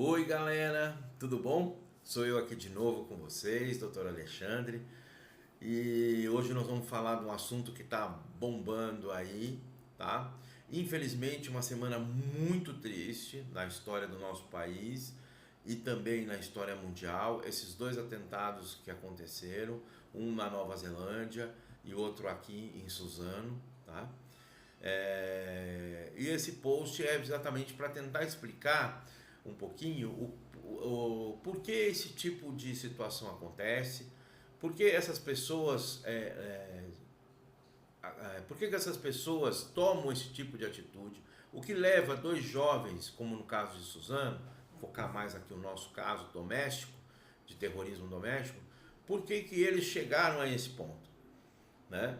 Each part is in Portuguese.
Oi galera, tudo bom? Sou eu aqui de novo com vocês, Dr. Alexandre, e hoje nós vamos falar de um assunto que está bombando aí, tá? Infelizmente, uma semana muito triste na história do nosso país e também na história mundial. Esses dois atentados que aconteceram, um na Nova Zelândia e outro aqui em Suzano, tá? E esse post é exatamente para tentar explicar um pouquinho por que esse tipo de situação acontece, por que essas pessoas, por que essas pessoas tomam esse tipo de atitude, o que leva dois jovens, como no caso de Suzano, focar mais aqui o nosso caso doméstico, de terrorismo doméstico, por que que eles chegaram a esse ponto, né?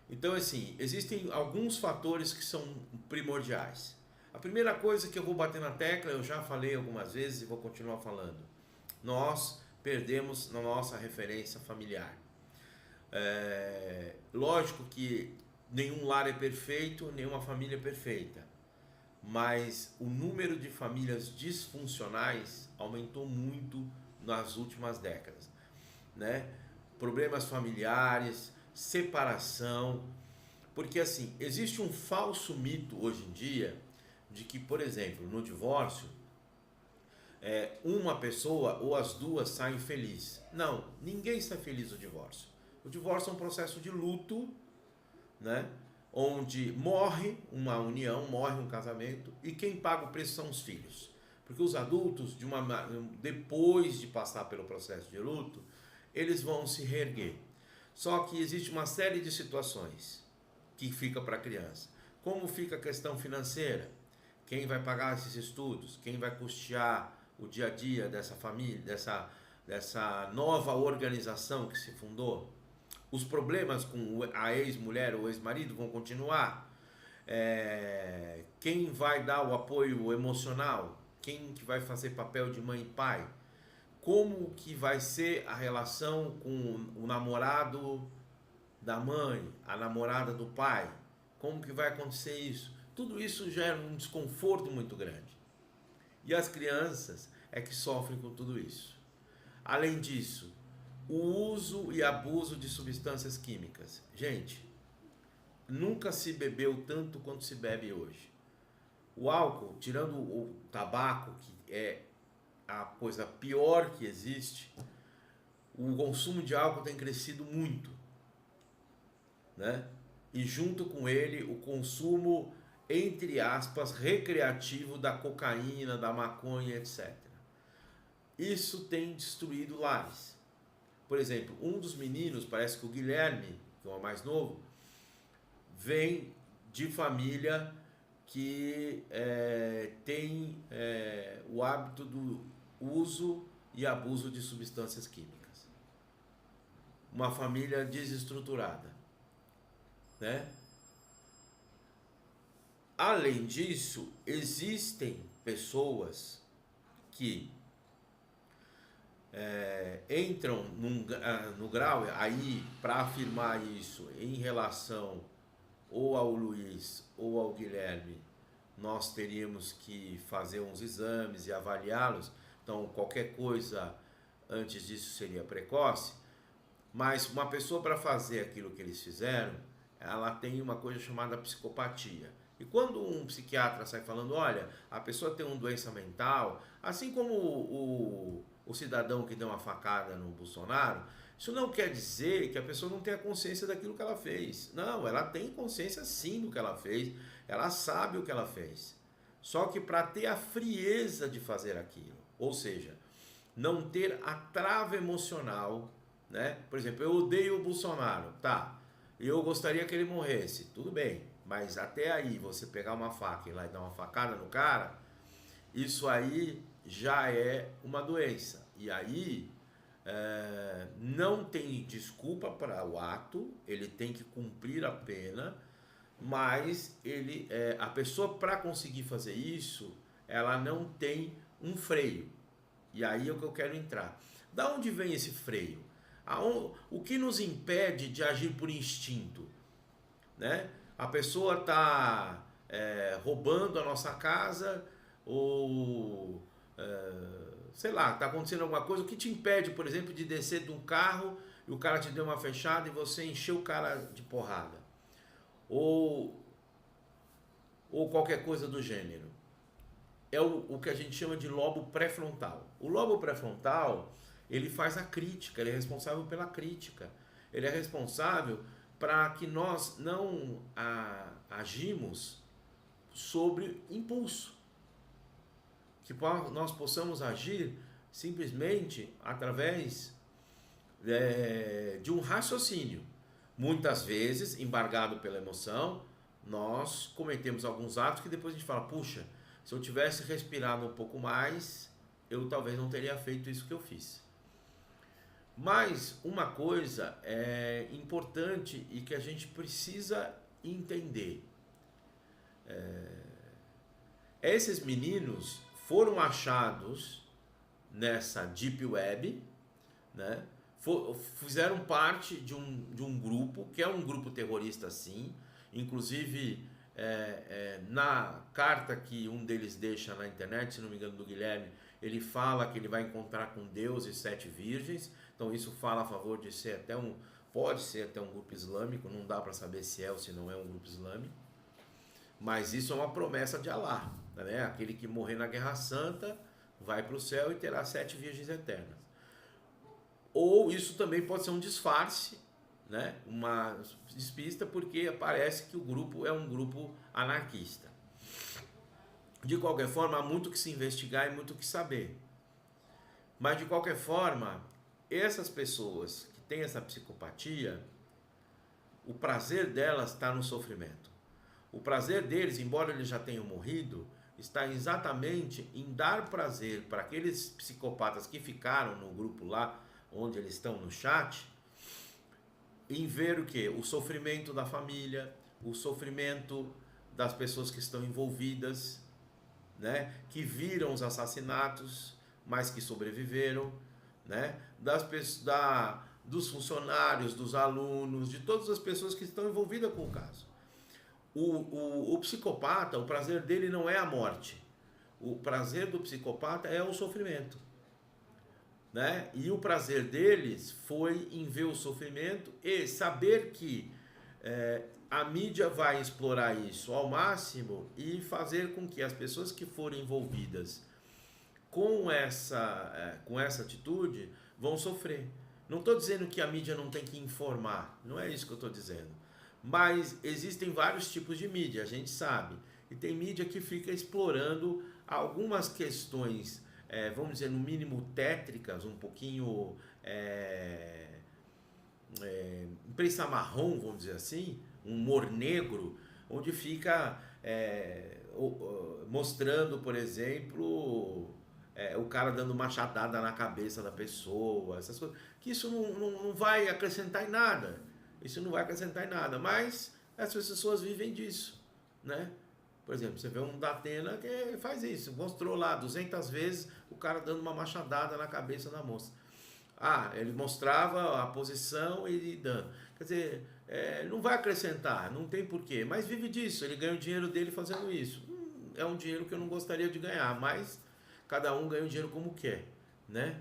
Então, assim, existem alguns fatores que são primordiais. A primeira coisa que eu vou bater na tecla, eu já falei algumas vezes e vou continuar falando. Nós perdemos na nossa referência familiar. Lógico que nenhum lar é perfeito, nenhuma família é perfeita. Mas o número de famílias disfuncionais aumentou muito nas últimas décadas, né? Problemas familiares, separação, porque assim, existe um falso mito hoje em dia de que, por exemplo, no divórcio, uma pessoa ou as duas saem felizes. Não, ninguém sai feliz do divórcio. O divórcio é um processo de luto, né? Onde morre uma união, morre um casamento e quem paga o preço são os filhos. Porque os adultos, depois de passar pelo processo de luto, eles vão se reerguer. Só que existe uma série de situações que fica para a criança. Como fica a questão financeira? Quem vai pagar esses estudos? Quem vai custear o dia a dia dessa família, dessa nova organização que se fundou? Os problemas com a ex-mulher ou ex-marido vão continuar? Quem vai dar o apoio emocional? Quem que vai fazer papel de mãe e pai? Como que vai ser a relação com o namorado da mãe, a namorada do pai? Como que vai acontecer isso? Tudo isso gera um desconforto muito grande. E as crianças é que sofrem com tudo isso. Além disso, o uso e abuso de substâncias químicas. Gente, nunca se bebeu tanto quanto se bebe hoje. O álcool, tirando o tabaco, que é a coisa pior que existe, o consumo de álcool tem crescido muito, né? E junto com ele o consumo, entre aspas, recreativo da cocaína, da maconha, etc. Isso tem destruído lares. Por exemplo, um dos meninos, parece que o Guilherme, que é o mais novo, vem de família que tem o hábito do uso e abuso de substâncias químicas. Uma família desestruturada, né? Além disso, existem pessoas que entram no grau, aí para afirmar isso em relação ou ao Luiz ou ao Guilherme, nós teríamos que fazer uns exames e avaliá-los. Então, qualquer coisa antes disso seria precoce. Mas uma pessoa, para fazer aquilo que eles fizeram, ela tem uma coisa chamada psicopatia. E quando um psiquiatra sai falando, olha, a pessoa tem uma doença mental, assim como o cidadão que deu uma facada no Bolsonaro, isso não quer dizer que a pessoa não tenha consciência daquilo que ela fez. Não, ela tem consciência sim do que ela fez, ela sabe o que ela fez. Só que para ter a frieza de fazer aquilo, ou seja, não ter a trava emocional, né? Por exemplo, eu odeio o Bolsonaro, tá? Eu gostaria que ele morresse, tudo bem, mas até aí você pegar uma faca e ir lá e dar uma facada no cara, isso aí já é uma doença. E aí não tem desculpa para o ato, ele tem que cumprir a pena, mas a pessoa, para conseguir fazer isso, ela não tem um freio. E aí é o que eu quero entrar. Da onde vem esse freio? O que nos impede de agir por instinto, né? A pessoa está roubando a nossa casa ou sei lá, está acontecendo alguma coisa, o que te impede, por exemplo, de descer de um carro e o cara te deu uma fechada e você encheu o cara de porrada? Ou, ou qualquer coisa do gênero. É o que a gente chama de lobo pré-frontal. O lobo pré-frontal, ele faz a crítica, ele é responsável pela crítica. Ele é responsável para que nós não agimos sobre impulso. Que nós possamos agir simplesmente através de um raciocínio. Muitas vezes, embargado pela emoção, nós cometemos alguns atos que depois a gente fala, puxa, se eu tivesse respirado um pouco mais, eu talvez não teria feito isso que eu fiz. Mas uma coisa é importante e que a gente precisa entender. Esses meninos foram achados nessa Deep Web, né? Fizeram parte de um grupo, que é um grupo terrorista sim, inclusive na carta que um deles deixa na internet, se não me engano do Guilherme, ele fala que ele vai encontrar com Deus e 7 virgens, então isso fala a favor de ser até pode ser até um grupo islâmico, não dá para saber se é ou se não é um grupo islâmico, mas isso é uma promessa de Alá, né? Aquele que morrer na Guerra Santa vai para o céu e terá 7 virgens eternas. Ou isso também pode ser um disfarce, né? Uma despista, porque parece que o grupo é um grupo anarquista. De qualquer forma, há muito que se investigar e muito que saber. Mas de qualquer forma, essas pessoas que têm essa psicopatia, o prazer delas está no sofrimento. O prazer deles, embora eles já tenham morrido, está exatamente em dar prazer para aqueles psicopatas que ficaram no grupo lá, onde eles estão no chat, em ver o que? O sofrimento da família, o sofrimento das pessoas que estão envolvidas, né? Que viram os assassinatos, mas que sobreviveram, né? Dos funcionários, dos alunos, de todas as pessoas que estão envolvidas com o caso. O psicopata, o prazer dele não é a morte. O prazer do psicopata é o sofrimento, né? E o prazer deles foi em ver o sofrimento e saber que a mídia vai explorar isso ao máximo e fazer com que as pessoas que forem envolvidas com essa atitude vão sofrer. Não estou dizendo que a mídia não tem que informar, não é isso que eu estou dizendo. Mas existem vários tipos de mídia, a gente sabe. E tem mídia que fica explorando algumas questões, vamos dizer, no mínimo tétricas, um pouquinho imprensa marrom, vamos dizer assim, um humor negro, onde fica mostrando, por exemplo, o cara dando machadada na cabeça da pessoa, essas coisas, que isso não vai acrescentar em nada. Isso não vai acrescentar em nada, mas as pessoas vivem disso, né? Por exemplo, você vê um Datena que faz isso, mostrou lá 200 vezes o cara dando uma machadada na cabeça da moça. Ele mostrava a posição e dando. Quer dizer, não vai acrescentar, não tem porquê, mas vive disso, ele ganha o dinheiro dele fazendo isso. É um dinheiro que eu não gostaria de ganhar, mas cada um ganha o dinheiro como quer, né?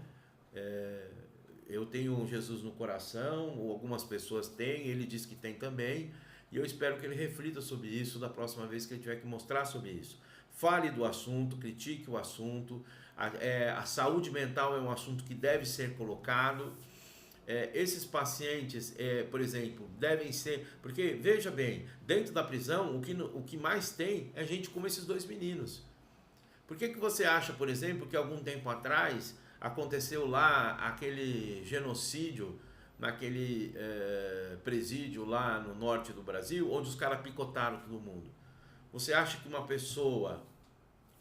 Eu tenho Jesus no coração, ou algumas pessoas têm, ele diz que tem também, e eu espero que ele reflita sobre isso da próxima vez que ele tiver que mostrar sobre isso. Fale do assunto, critique o assunto, a saúde mental é um assunto que deve ser colocado. Esses pacientes, por exemplo, devem ser, porque veja bem, dentro da prisão o que mais tem é gente como esses 2 meninos. Por que você acha, por exemplo, que algum tempo atrás aconteceu lá aquele genocídio naquele presídio lá no norte do Brasil, onde os caras picotaram todo mundo? Você acha que uma pessoa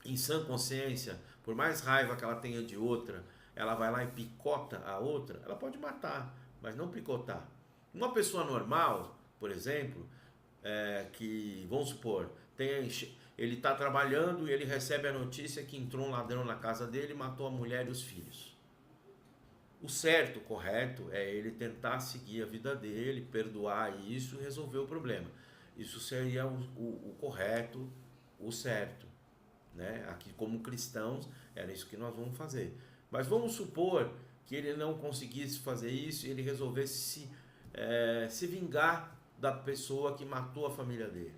em sã consciência, por mais raiva que ela tenha de outra, ela vai lá e picota a outra? Ela pode matar, mas não picotar. Uma pessoa normal, por exemplo, que, vamos supor, ele está trabalhando e ele recebe a notícia que entrou um ladrão na casa dele e matou a mulher e os filhos. O certo, o correto, é ele tentar seguir a vida dele, perdoar isso e resolver o problema. Isso seria o correto, o certo, né? Aqui, como cristãos, era isso que nós vamos fazer. Mas vamos supor que ele não conseguisse fazer isso e ele resolvesse se vingar da pessoa que matou a família dele.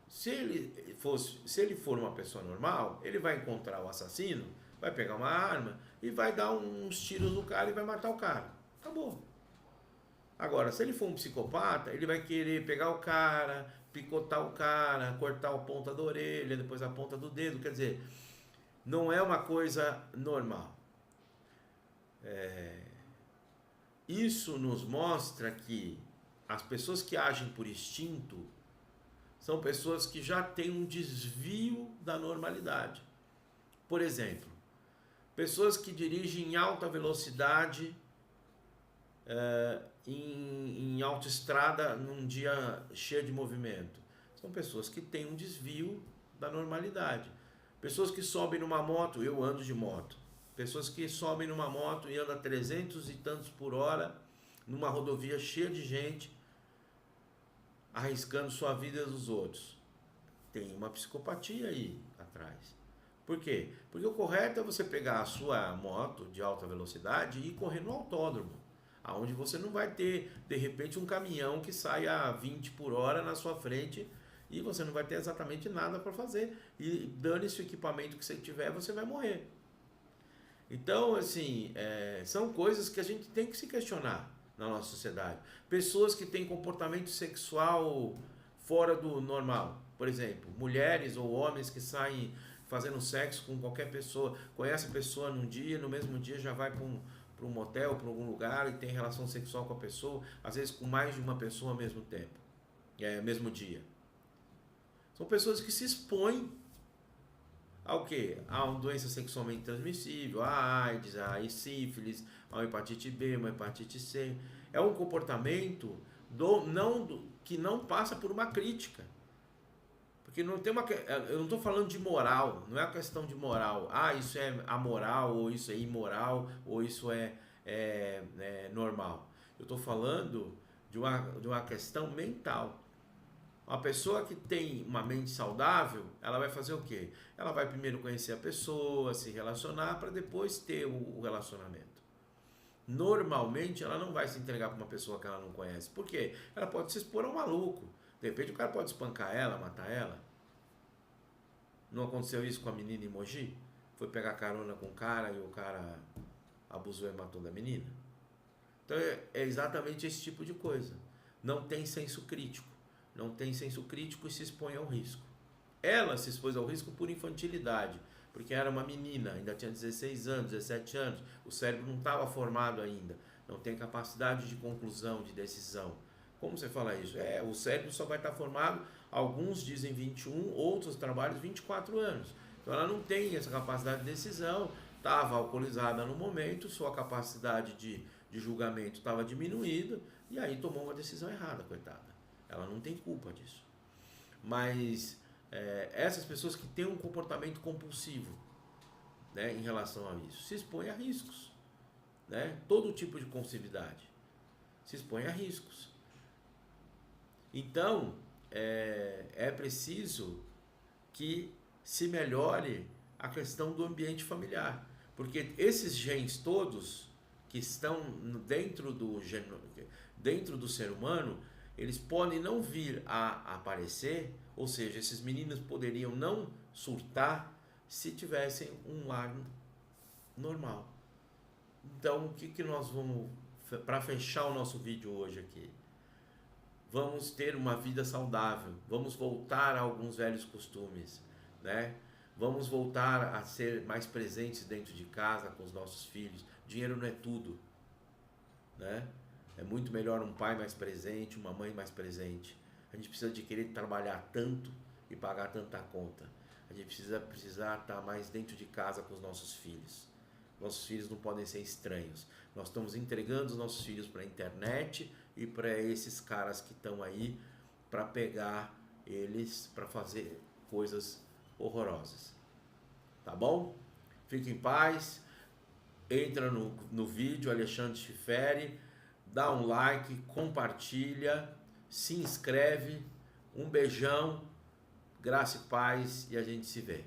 Se ele for uma pessoa normal, ele vai encontrar o assassino, vai pegar uma arma e vai dar uns tiros no cara e vai matar o cara. Acabou. Agora, se ele for um psicopata, ele vai querer pegar o cara, picotar o cara, cortar a ponta da orelha, depois a ponta do dedo. Quer dizer, não é uma coisa normal. Isso nos mostra que as pessoas que agem por instinto são pessoas que já têm um desvio da normalidade. Por exemplo, pessoas que dirigem em alta velocidade em autoestrada num dia cheio de movimento. São pessoas que têm um desvio da normalidade. Pessoas que sobem numa moto, eu ando de moto. Pessoas que sobem numa moto e andam a 300 e tantos por hora numa rodovia cheia de gente, arriscando sua vida dos outros. Tem uma psicopatia aí atrás. Por quê? Porque o correto é você pegar a sua moto de alta velocidade e ir correr no autódromo, aonde você não vai ter, de repente, um caminhão que sai a 20 por hora na sua frente e você não vai ter exatamente nada para fazer. E dane-se o equipamento que você tiver, você vai morrer. Então, assim, são coisas que a gente tem que se questionar na nossa sociedade. Pessoas que têm comportamento sexual fora do normal. Por exemplo, mulheres ou homens que saem fazendo sexo com qualquer pessoa, conhece a pessoa num dia, no mesmo dia já vai para um motel, para algum lugar e tem relação sexual com a pessoa, às vezes com mais de uma pessoa ao mesmo tempo, mesmo dia. São pessoas que se expõem ao quê? A uma doença sexualmente transmissível, a AIDS, a sífilis, a uma hepatite B, uma hepatite C. É um comportamento que não passa por uma crítica. Porque não tem eu não estou falando de moral, não é uma questão de moral. Isso é amoral, ou isso é imoral, ou isso é normal. Eu estou falando de uma questão mental. Uma pessoa que tem uma mente saudável, ela vai fazer o quê? Ela vai primeiro conhecer a pessoa, se relacionar, para depois ter o relacionamento. Normalmente, ela não vai se entregar para uma pessoa que ela não conhece. Por quê? Ela pode se expor a um maluco. De repente, o cara pode espancar ela, matar ela. Não aconteceu isso com a menina em Mogi? Foi pegar carona com o cara e o cara abusou e matou da menina? Então, é exatamente esse tipo de coisa. Não tem senso crítico. Não tem senso crítico e se expõe ao risco. Ela se expôs ao risco por infantilidade, porque era uma menina, ainda tinha 16 anos, 17 anos, o cérebro não estava formado ainda, não tem capacidade de conclusão, de decisão. Como você fala isso? O cérebro só vai estar formado, alguns dizem 21, outros trabalhos 24 anos. Então ela não tem essa capacidade de decisão, estava alcoolizada no momento, sua capacidade de julgamento estava diminuída, e aí tomou uma decisão errada, coitada. Ela não tem culpa disso. Mas essas pessoas que têm um comportamento compulsivo, né, em relação a isso, se expõem a riscos. Né? Todo tipo de compulsividade se expõe a riscos. Então, é preciso que se melhore a questão do ambiente familiar. Porque esses genes todos que estão dentro do ser humano, eles podem não vir a aparecer, ou seja, esses meninos poderiam não surtar se tivessem um lar normal. Então, o que nós vamos, para fechar o nosso vídeo hoje aqui? Vamos ter uma vida saudável, vamos voltar a alguns velhos costumes, né? Vamos voltar a ser mais presentes dentro de casa com os nossos filhos. Dinheiro não é tudo, né? É muito melhor um pai mais presente, uma mãe mais presente. A gente precisa de querer trabalhar tanto e pagar tanta conta. A gente precisa estar mais dentro de casa com os nossos filhos. Nossos filhos não podem ser estranhos. Nós estamos entregando os nossos filhos para a internet e para esses caras que estão aí para pegar eles para fazer coisas horrorosas. Tá bom? Fique em paz. Entra no vídeo Alexandre Schiferi. Dá um like, compartilha, se inscreve, um beijão, graça e paz e a gente se vê.